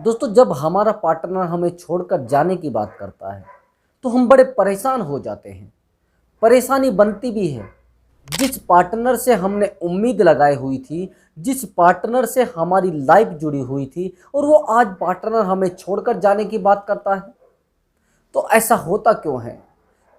दोस्तों, जब हमारा पार्टनर हमें छोड़कर जाने की बात करता है तो हम बड़े परेशान हो जाते हैं। परेशानी बनती भी है। जिस पार्टनर से हमने उम्मीद लगाई हुई थी, जिस पार्टनर से हमारी लाइफ जुड़ी हुई थी, और वो आज पार्टनर हमें छोड़कर जाने की बात करता है। तो ऐसा होता क्यों है?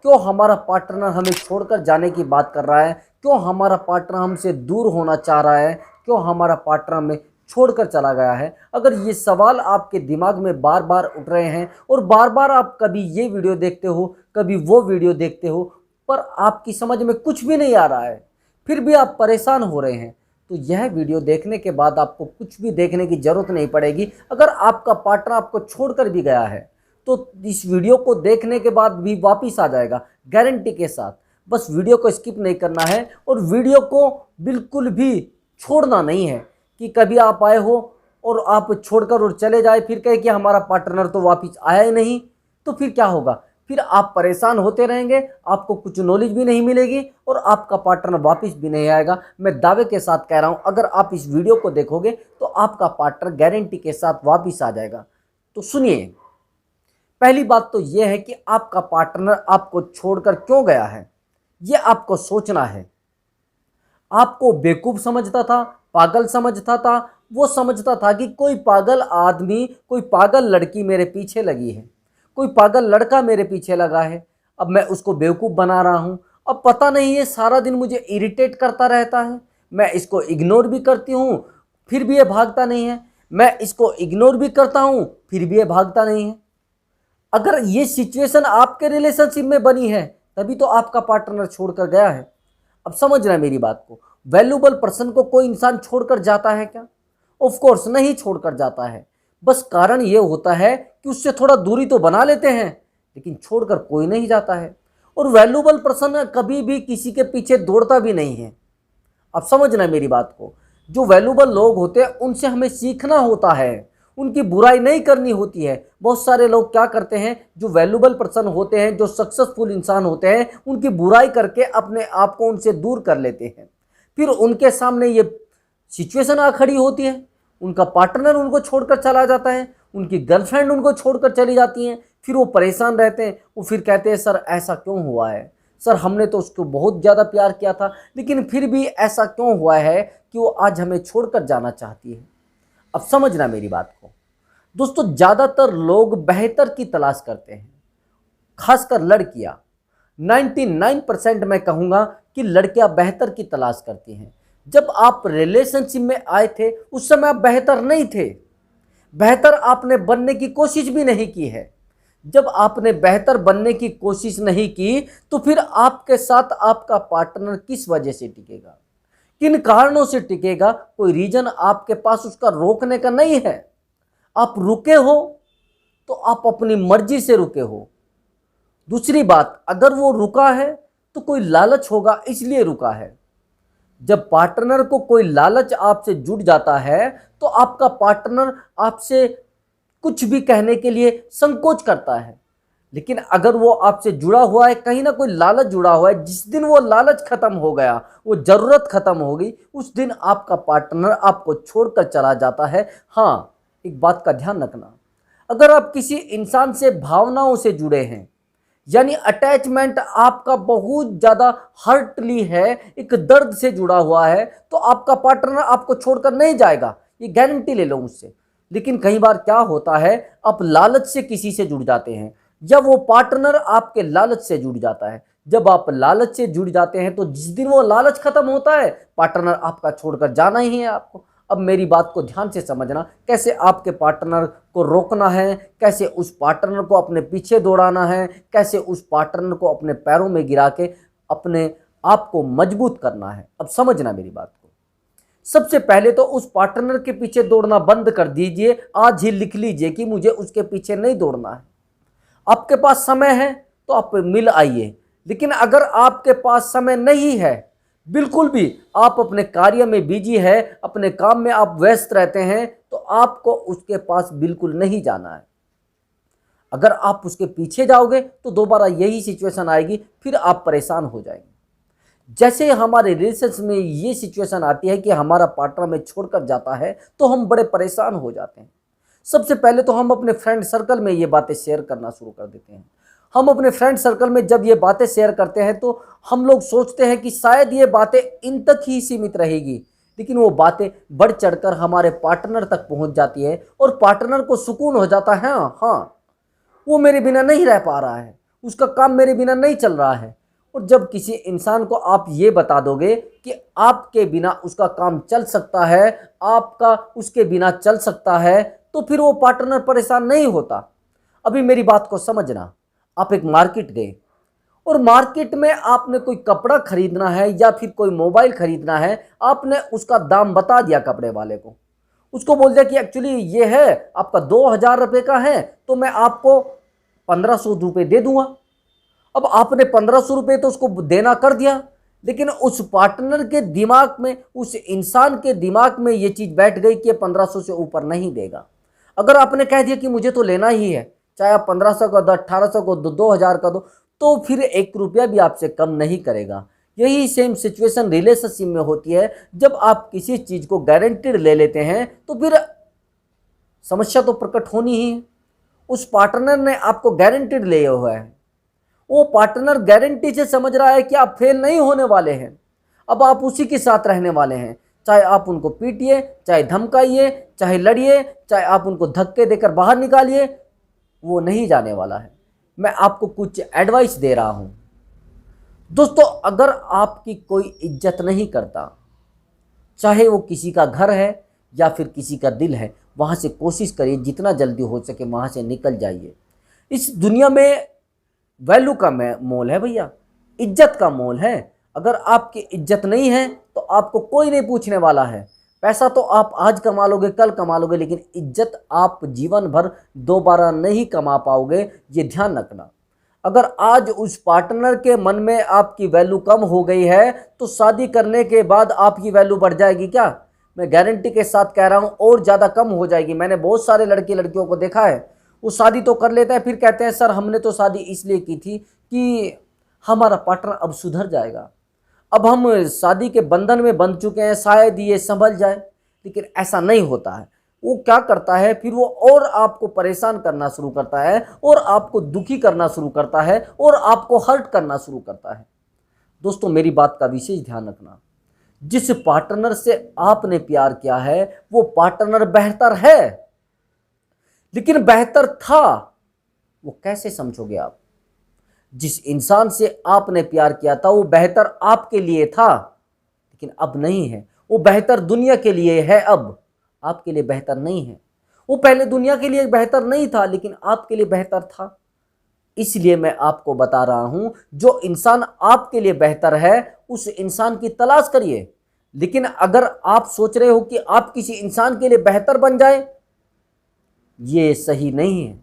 क्यों हमारा पार्टनर हमें छोड़कर जाने की बात कर रहा है? क्यों हमारा पार्टनर हमसे दूर होना चाह रहा है? क्यों हमारा पार्टनर हमें छोड़कर चला गया है? अगर ये सवाल आपके दिमाग में बार बार उठ रहे हैं और बार बार आप कभी ये वीडियो देखते हो, कभी वो वीडियो देखते हो, पर आपकी समझ में कुछ भी नहीं आ रहा है, फिर भी आप परेशान हो रहे हैं, तो यह वीडियो देखने के बाद आपको कुछ भी देखने की ज़रूरत नहीं पड़ेगी। अगर आपका पार्टनर आपको छोड़कर भी गया है तो इस वीडियो को देखने के बाद भी वापस आ जाएगा, गारंटी के साथ। बस वीडियो को स्किप नहीं करना है और वीडियो को बिल्कुल भी छोड़ना नहीं है कि कभी आप आए हो और आप छोड़कर और चले जाए, फिर कहे कि हमारा पार्टनर तो वापस आया ही नहीं। तो फिर क्या होगा? फिर आप परेशान होते रहेंगे, आपको कुछ नॉलेज भी नहीं मिलेगी और आपका पार्टनर वापस भी नहीं आएगा। मैं दावे के साथ कह रहा हूँ, अगर आप इस वीडियो को देखोगे तो आपका पार्टनर गारंटी के साथ वापस आ जाएगा। तो सुनिए, पहली बात तो यह है कि आपका पार्टनर आपको छोड़कर क्यों गया है, यह आपको सोचना है। आपको बेवकूफ़ समझता था, पागल समझता था। वो समझता था कि कोई पागल आदमी, कोई पागल लड़की मेरे पीछे लगी है, कोई पागल लड़का मेरे पीछे लगा है। अब मैं उसको बेवकूफ़ बना रहा हूँ। अब पता नहीं है, सारा दिन मुझे इरिटेट करता रहता है। मैं इसको इग्नोर भी करती हूँ, फिर भी ये भागता नहीं है। मैं इसको इग्नोर भी करता हूँ, फिर भी ये भागता नहीं है। अगर ये सिचुएशन आपके रिलेशनशिप में बनी है, तभी तो आपका पार्टनर छोड़कर गया है। अब समझना मेरी बात को। वैल्यूबल पर्सन को कोई इंसान छोड़कर जाता है क्या? ऑफ कोर्स नहीं छोड़कर जाता है। बस कारण ये होता है कि उससे थोड़ा दूरी तो बना लेते हैं, लेकिन छोड़कर कोई नहीं जाता है। और वैल्यूबल पर्सन कभी भी किसी के पीछे दौड़ता भी नहीं है। अब समझना मेरी बात को। जो वैल्यूबल लोग होते हैं उनसे हमें सीखना होता है, उनकी बुराई नहीं करनी होती है। बहुत सारे लोग क्या करते हैं, जो वैल्यूबल पर्सन होते हैं, जो सक्सेसफुल इंसान होते हैं, उनकी बुराई करके अपने आप को उनसे दूर कर लेते हैं। फिर उनके सामने ये सिचुएशन आ खड़ी होती है, उनका पार्टनर उनको छोड़कर चला जाता है, उनकी गर्लफ्रेंड उनको छोड़कर चली जाती हैं। फिर वो परेशान रहते हैं। वो फिर कहते हैं, सर ऐसा क्यों हुआ है? सर हमने तो उसको बहुत ज़्यादा प्यार किया था, लेकिन फिर भी ऐसा क्यों हुआ है कि वो आज हमें छोड़कर जाना चाहती है? अब समझना मेरी बात को। दोस्तों, ज़्यादातर लोग बेहतर की तलाश करते हैं, खासकर लड़कियां। 99% मैं कहूँगा कि लड़कियां बेहतर की तलाश करती हैं। जब आप रिलेशनशिप में आए थे उस समय आप बेहतर नहीं थे, बेहतर आपने बनने की कोशिश भी नहीं की है। जब आपने बेहतर बनने की कोशिश नहीं की तो फिर आपके साथ आपका पार्टनर किस वजह से टिकेगा, किन कारणों से टिकेगा? कोई रीजन आपके पास उसका रोकने का नहीं है। आप रुके हो तो आप अपनी मर्जी से रुके हो। दूसरी बात, अगर वो रुका है तो कोई लालच होगा, इसलिए रुका है। जब पार्टनर को कोई लालच आपसे जुड़ जाता है तो आपका पार्टनर आपसे कुछ भी कहने के लिए संकोच करता है। लेकिन अगर वो आपसे जुड़ा हुआ है, कहीं ना कोई लालच जुड़ा हुआ है, जिस दिन वो लालच खत्म हो गया, वो जरूरत खत्म हो गई, उस दिन आपका पार्टनर आपको छोड़कर चला जाता है। हाँ, एक बात का ध्यान रखना, अगर आप किसी इंसान से भावनाओं से जुड़े हैं, यानी अटैचमेंट आपका बहुत ज़्यादा हर्टली है, एक दर्द से जुड़ा हुआ है, तो आपका पार्टनर आपको छोड़कर नहीं जाएगा, ये गारंटी ले लो मुझसे। लेकिन कई बार क्या होता है, आप लालच से किसी से जुड़ जाते हैं या वो पार्टनर आपके लालच से जुड़ जाता है। जब आप लालच से जुड़ जाते हैं तो जिस दिन वो लालच खत्म होता है, पार्टनर आपका छोड़कर जाना ही है आपको। अब मेरी बात को ध्यान से समझना, कैसे आपके पार्टनर को रोकना है, कैसे उस पार्टनर को अपने पीछे दौड़ाना है, कैसे उस पार्टनर को अपने पैरों में गिरा के अपने आप को मजबूत करना है। अब समझना मेरी बात को। सबसे पहले तो उस पार्टनर के पीछे दौड़ना बंद कर दीजिए। आज ही लिख लीजिए कि मुझे उसके पीछे नहीं दौड़ना है। आपके पास समय है तो आप मिल आइए, लेकिन अगर आपके पास समय नहीं है, बिल्कुल भी आप अपने कार्य में बिजी है, अपने काम में आप व्यस्त रहते हैं, तो आपको उसके पास बिल्कुल नहीं जाना है। अगर आप उसके पीछे जाओगे तो दोबारा यही सिचुएशन आएगी, फिर आप परेशान हो जाएंगे। जैसे हमारे रिलेशनशिप में ये सिचुएशन आती है कि हमारा पार्टनर हमें छोड़कर जाता है तो हम बड़े परेशान हो जाते हैं। सबसे पहले तो हम अपने फ्रेंड सर्कल में ये बातें शेयर करना शुरू कर देते हैं। हम अपने फ्रेंड सर्कल में जब ये बातें शेयर करते हैं तो हम लोग सोचते हैं कि शायद ये बातें इन तक ही सीमित रहेगी, लेकिन वो बातें बढ़ चढ़कर हमारे पार्टनर तक पहुंच जाती है और पार्टनर को सुकून हो जाता है, हाँ वो मेरे बिना नहीं रह पा रहा है, उसका काम मेरे बिना नहीं चल रहा है। और जब किसी इंसान को आप ये बता दोगे कि आपके बिना उसका काम चल सकता है, आपका उसके बिना चल सकता है, तो फिर वो पार्टनर परेशान नहीं होता। अभी मेरी बात को समझना, आप एक मार्केट गए और मार्केट में आपने कोई कपड़ा खरीदना है या फिर कोई मोबाइल खरीदना है, आपने उसका दाम बता दिया कपड़े वाले को, उसको बोल दिया कि एक्चुअली ये है आपका 2,000 रुपये का है, तो मैं आपको 1,500 रुपये दे दूंगा। अब आपने 1,500 रुपये तो उसको देना कर दिया, लेकिन उस पार्टनर के दिमाग में, उस इंसान के दिमाग में ये चीज़ बैठ गई कि 1,500 से ऊपर नहीं देगा। अगर आपने कह दिया कि मुझे तो लेना ही है, चाहे आप 1,500 का दो, 1,800 को दो, 2,000 का दो, तो फिर 1 रुपया भी आपसे कम नहीं करेगा। यही सेम सिचुएशन रिलेशनशिप में होती है। जब आप किसी चीज़ को गारंटीड ले लेते हैं तो फिर समस्या तो प्रकट होनी ही है। उस पार्टनर ने आपको गारंटीड लिया हुआ है, वो पार्टनर गारंटी से समझ रहा है कि आप फेल नहीं होने वाले हैं। अब आप उसी के साथ रहने वाले हैं, चाहे आप उनको पीटिए, चाहे धमकाइए, चाहे लड़िए, चाहे आप उनको धक्के देकर बाहर निकालिए, वो नहीं जाने वाला है। मैं आपको कुछ एडवाइस दे रहा हूं दोस्तों। अगर आपकी कोई इज्जत नहीं करता, चाहे वो किसी का घर है या फिर किसी का दिल है, वहां से कोशिश करिए जितना जल्दी हो सके वहां से निकल जाइए। इस दुनिया में वैल्यू का मोल है भैया, इज्जत का मोल है। अगर आपकी इज्जत नहीं है तो आपको कोई नहीं पूछने वाला है। पैसा तो आप आज कमा लोगे, कल कमा लोगे, लेकिन इज्जत आप जीवन भर दोबारा नहीं कमा पाओगे, ये ध्यान रखना। अगर आज उस पार्टनर के मन में आपकी वैल्यू कम हो गई है तो शादी करने के बाद आपकी वैल्यू बढ़ जाएगी क्या? मैं गारंटी के साथ कह रहा हूँ, और ज़्यादा कम हो जाएगी। मैंने बहुत सारे लड़के लड़कियों को देखा है, वो शादी तो कर लेता है, फिर कहते हैं सर हमने तो शादी इसलिए की थी कि हमारा पार्टनर अब सुधर जाएगा, अब हम शादी के बंधन में बंध चुके हैं, शायद ये संभल जाए। लेकिन ऐसा नहीं होता है। वो क्या करता है, फिर वो और आपको परेशान करना शुरू करता है, और आपको दुखी करना शुरू करता है, और आपको हर्ट करना शुरू करता है। दोस्तों मेरी बात का विशेष ध्यान रखना, जिस पार्टनर से आपने प्यार किया है वो पार्टनर बेहतर है, लेकिन बेहतर था वो कैसे समझोगे आप? जिस इंसान से आपने प्यार किया था वो बेहतर आपके लिए था, लेकिन अब नहीं है। वो बेहतर दुनिया के लिए है, अब आपके लिए बेहतर नहीं है। वो पहले दुनिया के लिए बेहतर नहीं था, लेकिन आपके लिए बेहतर था। इसलिए मैं आपको बता रहा हूं, जो इंसान आपके लिए बेहतर है उस इंसान की तलाश करिए। लेकिन अगर आप सोच रहे हो कि आप किसी इंसान के लिए बेहतर बन जाए, ये सही नहीं है।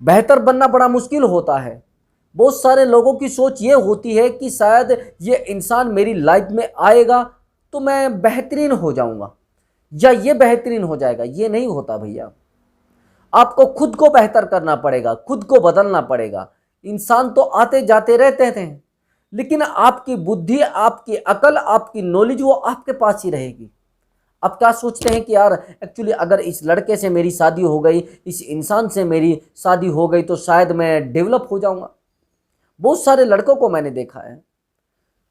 बेहतर बनना बड़ा मुश्किल होता है। बहुत सारे लोगों की सोच ये होती है कि शायद ये इंसान मेरी लाइफ में आएगा तो मैं बेहतरीन हो जाऊंगा या ये बेहतरीन हो जाएगा। ये नहीं होता भैया। आपको खुद को बेहतर करना पड़ेगा, खुद को बदलना पड़ेगा। इंसान तो आते जाते रहते थे, लेकिन आपकी बुद्धि, आपकी अकल, आपकी नॉलेज वो आपके पास ही रहेगी। आप क्या सोचते हैं कि यार एक्चुअली अगर इस लड़के से मेरी शादी हो गई, इस इंसान से मेरी शादी हो गई तो शायद मैं डेवलप हो जाऊंगा। बहुत सारे लड़कों को मैंने देखा है।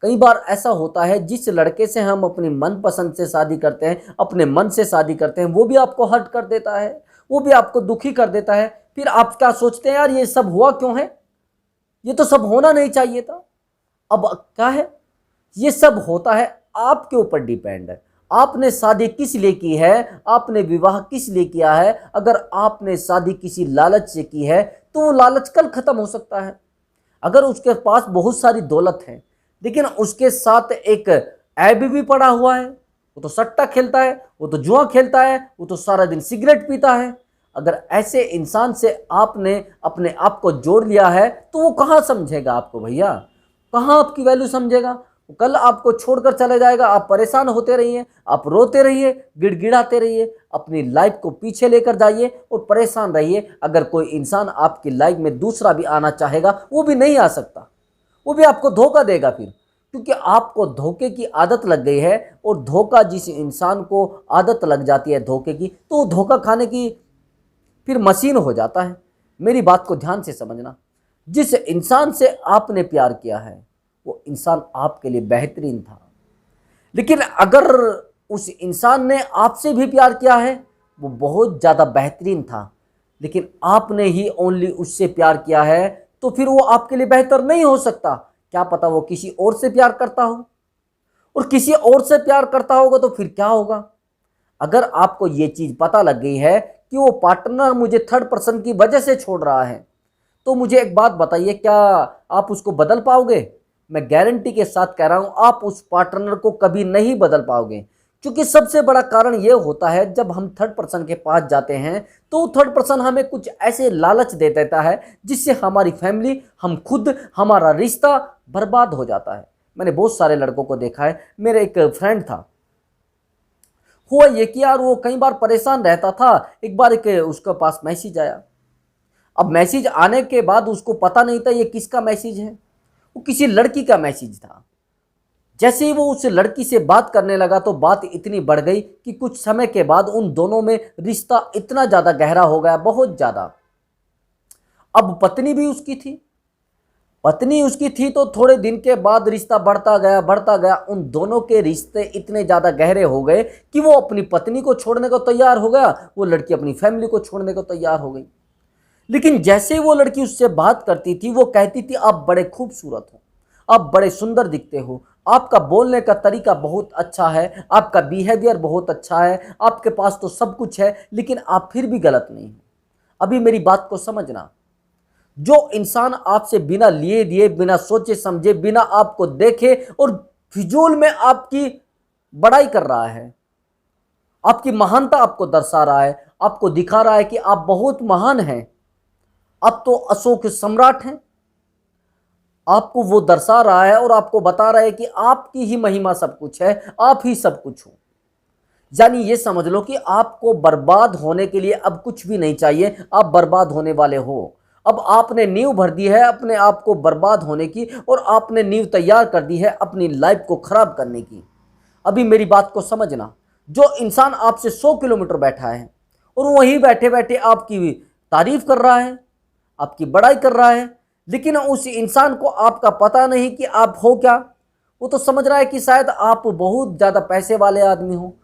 कई बार ऐसा होता है, जिस लड़के से हम अपनी मनपसंद से शादी करते हैं, अपने मन से शादी करते हैं, वो भी आपको हर्ट कर देता है, वो भी आपको दुखी कर देता है। फिर आप क्या सोचते हैं, यार ये सब हुआ क्यों है, ये तो सब होना नहीं चाहिए था। अब क्या है, ये सब होता है आपके ऊपर डिपेंड है। आपने शादी किस लिए की है, आपने विवाह किस लिए किया है। अगर आपने शादी किसी लालच से की है तो वो लालच कल खत्म हो सकता है। अगर उसके पास बहुत सारी दौलत है लेकिन उसके साथ एक ऐब भी पड़ा हुआ है, वो तो सट्टा खेलता है, वो तो जुआ खेलता है, वो तो सारा दिन सिगरेट पीता है, अगर ऐसे इंसान से आपने अपने आप को जोड़ लिया है तो वो कहाँ समझेगा आपको भैया, कहाँ आपकी वैल्यू समझेगा। कल आपको छोड़कर चले जाएगा। आप परेशान होते रहिए, आप रोते रहिए, गिड़गिड़ाते रहिए, अपनी लाइफ को पीछे लेकर जाइए और परेशान रहिए। अगर कोई इंसान आपकी लाइफ में दूसरा भी आना चाहेगा वो भी नहीं आ सकता, वो भी आपको धोखा देगा फिर, क्योंकि आपको धोखे की आदत लग गई है। और धोखा, जिस इंसान को आदत लग जाती है धोखे की, तो धोखा खाने की फिर मशीन हो जाता है। मेरी बात को ध्यान से समझना, जिस इंसान से आपने प्यार किया है वो इंसान आपके लिए बेहतरीन था, लेकिन अगर उस इंसान ने आपसे भी प्यार किया है वो बहुत ज़्यादा बेहतरीन था, लेकिन आपने ही ओनली उससे प्यार किया है, तो फिर वो आपके लिए बेहतर नहीं हो सकता। क्या पता वो किसी और से प्यार करता हो, और किसी और से प्यार करता होगा तो फिर क्या होगा। अगर आपको ये चीज़ पता लग गई है कि वो पार्टनर मुझे थर्ड पर्सन की वजह से छोड़ रहा है, तो मुझे एक बात बताइए, क्या आप उसको बदल पाओगे? मैं गारंटी के साथ कह रहा हूं, आप उस पार्टनर को कभी नहीं बदल पाओगे। क्योंकि सबसे बड़ा कारण यह होता है, जब हम थर्ड पर्सन के पास जाते हैं तो थर्ड पर्सन हमें कुछ ऐसे लालच दे देता है जिससे हमारी फैमिली, हम खुद, हमारा रिश्ता बर्बाद हो जाता है। मैंने बहुत सारे लड़कों को देखा है। मेरे एक फ्रेंड था, हुआ ये कि यार वो कई बार परेशान रहता था। एक बार एक उसके पास मैसेज आया। अब मैसेज आने के बाद उसको पता नहीं था ये किसका मैसेज है, वो किसी लड़की का मैसेज था। जैसे ही वो उस लड़की से बात करने लगा तो बात इतनी बढ़ गई कि कुछ समय के बाद उन दोनों में रिश्ता इतना ज़्यादा गहरा हो गया, बहुत ज़्यादा। अब पत्नी उसकी थी तो थोड़े दिन के बाद रिश्ता बढ़ता गया। उन दोनों के रिश्ते इतने ज़्यादा गहरे हो गए कि वो अपनी पत्नी को छोड़ने को तैयार हो गया, वो लड़की अपनी फैमिली को छोड़ने को तैयार हो गई। लेकिन जैसे ही वो लड़की उससे बात करती थी वो कहती थी, आप बड़े खूबसूरत हो, आप बड़े सुंदर दिखते हो, आपका बोलने का तरीका बहुत अच्छा है, आपका बिहेवियर बहुत अच्छा है, आपके पास तो सब कुछ है, लेकिन आप फिर भी गलत नहीं हो। अभी मेरी बात को समझना, जो इंसान आपसे बिना लिए दिए, बिना सोचे समझे, बिना आपको देखे और फिजूल में आपकी बड़ाई कर रहा है, आपकी महानता आपको दर्शा रहा है, आपको दिखा रहा है कि आप बहुत महान हैं, आप तो अशोक सम्राट हैं, आपको वो दर्शा रहा है और आपको बता रहा है कि आपकी ही महिमा सब कुछ है, आप ही सब कुछ हो। यानी ये समझ लो कि आपको बर्बाद होने के लिए अब कुछ भी नहीं चाहिए, आप बर्बाद होने वाले हो। अब आपने नींव भर दी है अपने आप को बर्बाद होने की, और आपने नींव तैयार कर दी है अपनी लाइफ को खराब करने की। अभी मेरी बात को समझना, जो इंसान आपसे 100 किलोमीटर बैठा है और वहीं बैठे बैठे आपकी तारीफ कर रहा है, आपकी बड़ाई कर रहा है, लेकिन उस इंसान को आपका पता नहीं कि आप हो क्या। वो तो समझ रहा है कि शायद आप बहुत ज़्यादा पैसे वाले आदमी हो,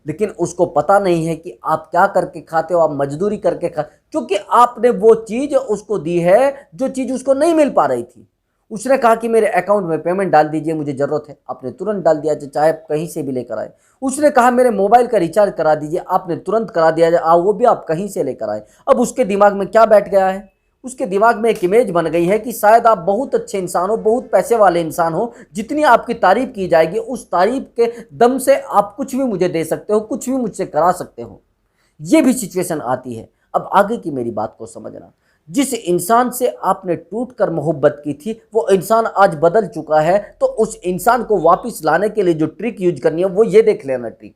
लेकिन उसको पता नहीं है कि आप क्या करके खाते हो, आप मजदूरी करके क्योंकि आपने वो चीज़ उसको दी है जो चीज़ उसको नहीं मिल पा रही थी। उसने कहा कि मेरे अकाउंट में पेमेंट डाल दीजिए, मुझे ज़रूरत है, आपने तुरंत डाल दिया, चाहे आप कहीं से भी लेकर आए। उसने कहा मेरे मोबाइल का रिचार्ज करा दीजिए, आपने तुरंत करा दिया, वो भी आप कहीं से लेकर आए। अब उसके दिमाग में क्या बैठ गया है, उसके दिमाग में एक इमेज बन गई है कि शायद आप बहुत अच्छे इंसान हो, बहुत पैसे वाले इंसान हो, जितनी आपकी तारीफ की जाएगी उस तारीफ के दम से आप कुछ भी मुझे दे सकते हो, कुछ भी मुझसे करा सकते हो। ये भी सिचुएशन आती है। अब आगे की मेरी बात को समझना, जिस इंसान से आपने टूटकर मोहब्बत की थी वो इंसान आज बदल चुका है, तो उस इंसान को वापस लाने के लिए जो ट्रिक यूज करनी है वो ये देख लेना ट्रिक।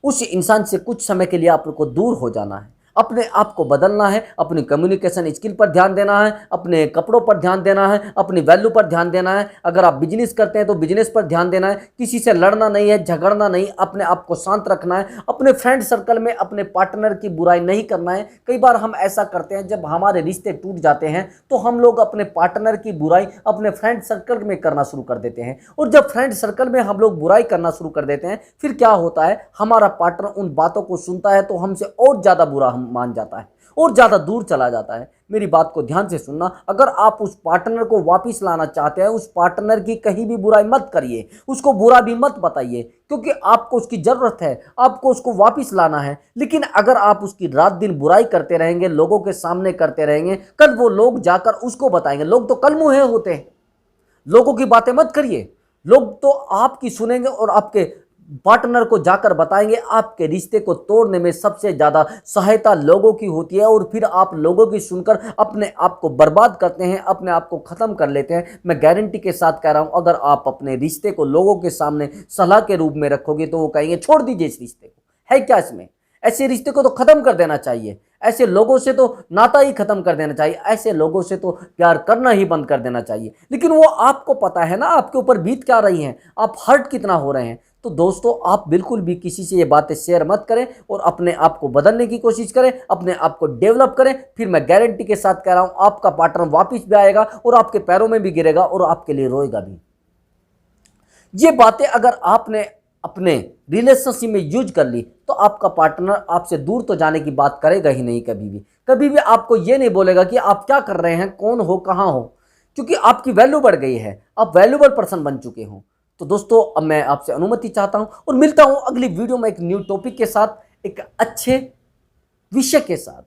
उस इंसान से कुछ समय के लिए आपको दूर हो जाना है, अपने आप को बदलना है, अपनी कम्युनिकेशन स्किल पर ध्यान देना है, अपने कपड़ों पर ध्यान देना है, अपनी वैल्यू पर ध्यान देना है। अगर आप बिजनेस करते हैं तो बिजनेस पर ध्यान देना है, किसी से लड़ना नहीं है, झगड़ना नहीं, अपने आप को शांत रखना है, अपने फ्रेंड सर्कल में अपने पार्टनर की बुराई नहीं करना है। कई बार हम ऐसा करते हैं, जब हमारे रिश्ते टूट जाते हैं तो हम लोग अपने पार्टनर की बुराई अपने फ्रेंड सर्कल में करना शुरू कर देते हैं, और जब फ्रेंड सर्कल में हम लोग बुराई करना शुरू कर देते हैं फिर क्या होता है, हमारा पार्टनर उन बातों को सुनता है तो हमसे और ज़्यादा बुरा हम मान जाता है और ज़्यादा दूर चला जाता है। मेरी बात को ध्यान से सुनना, अगर आप उस पार्टनर को वापस लाना चाहते हैं, उस पार्टनर की कहीं भी बुराई मत करिए, उसको बुरा भी मत बताइए, क्योंकि आपको उसकी ज़रूरत है, आपको उसको वापस लाना है। लेकिन अगर आप उसकी रात दिन बुराई करते रहेंगे, लोगों के सामने करते रहेंगे, कल वो लोग जाकर उसको बताएंगे। लोग तो कल मुँहे होते हैं, लोगों की बातें मत करिए, लोग तो आपकी सुनेंगे और आपके पार्टनर को जाकर बताएंगे। आपके रिश्ते को तोड़ने में सबसे ज़्यादा सहायता लोगों की होती है, और फिर आप लोगों की सुनकर अपने आप को बर्बाद करते हैं, अपने आप को ख़त्म कर लेते हैं। मैं गारंटी के साथ कह रहा हूं, अगर आप अपने रिश्ते को लोगों के सामने सलाह के रूप में रखोगे तो वो कहेंगे छोड़ दीजिए इस रिश्ते को, है क्या इसमें, ऐसे रिश्ते को तो ख़त्म कर देना चाहिए, ऐसे लोगों से तो नाता ही खत्म कर देना चाहिए, ऐसे लोगों से तो प्यार करना ही बंद कर देना चाहिए। लेकिन वो आपको पता है ना आपके ऊपर बीत क्या रही है, आप हर्ट कितना हो रहे हैं। तो दोस्तों आप बिल्कुल भी किसी से ये बातें शेयर मत करें और अपने आप को बदलने की कोशिश करें, अपने आप को डेवलप करें। फिर मैं गारंटी के साथ कह रहा हूं आपका पार्टनर वापस भी आएगा और आपके पैरों में भी गिरेगा और आपके लिए रोएगा भी। ये बातें अगर आपने अपने रिलेशनशिप में यूज कर ली तो आपका पार्टनर आपसे दूर तो जाने की बात करेगा ही नहीं। कभी भी आपको ये नहीं बोलेगा कि आप क्या कर रहे हैं, कौन हो, कहां हो, क्योंकि आपकी वैल्यू बढ़ गई है, आप वैल्यूबल पर्सन बन चुके हो। तो दोस्तों अब मैं आपसे अनुमति चाहता हूं और मिलता हूं अगली वीडियो में एक न्यू टॉपिक के साथ, एक अच्छे विषय के साथ।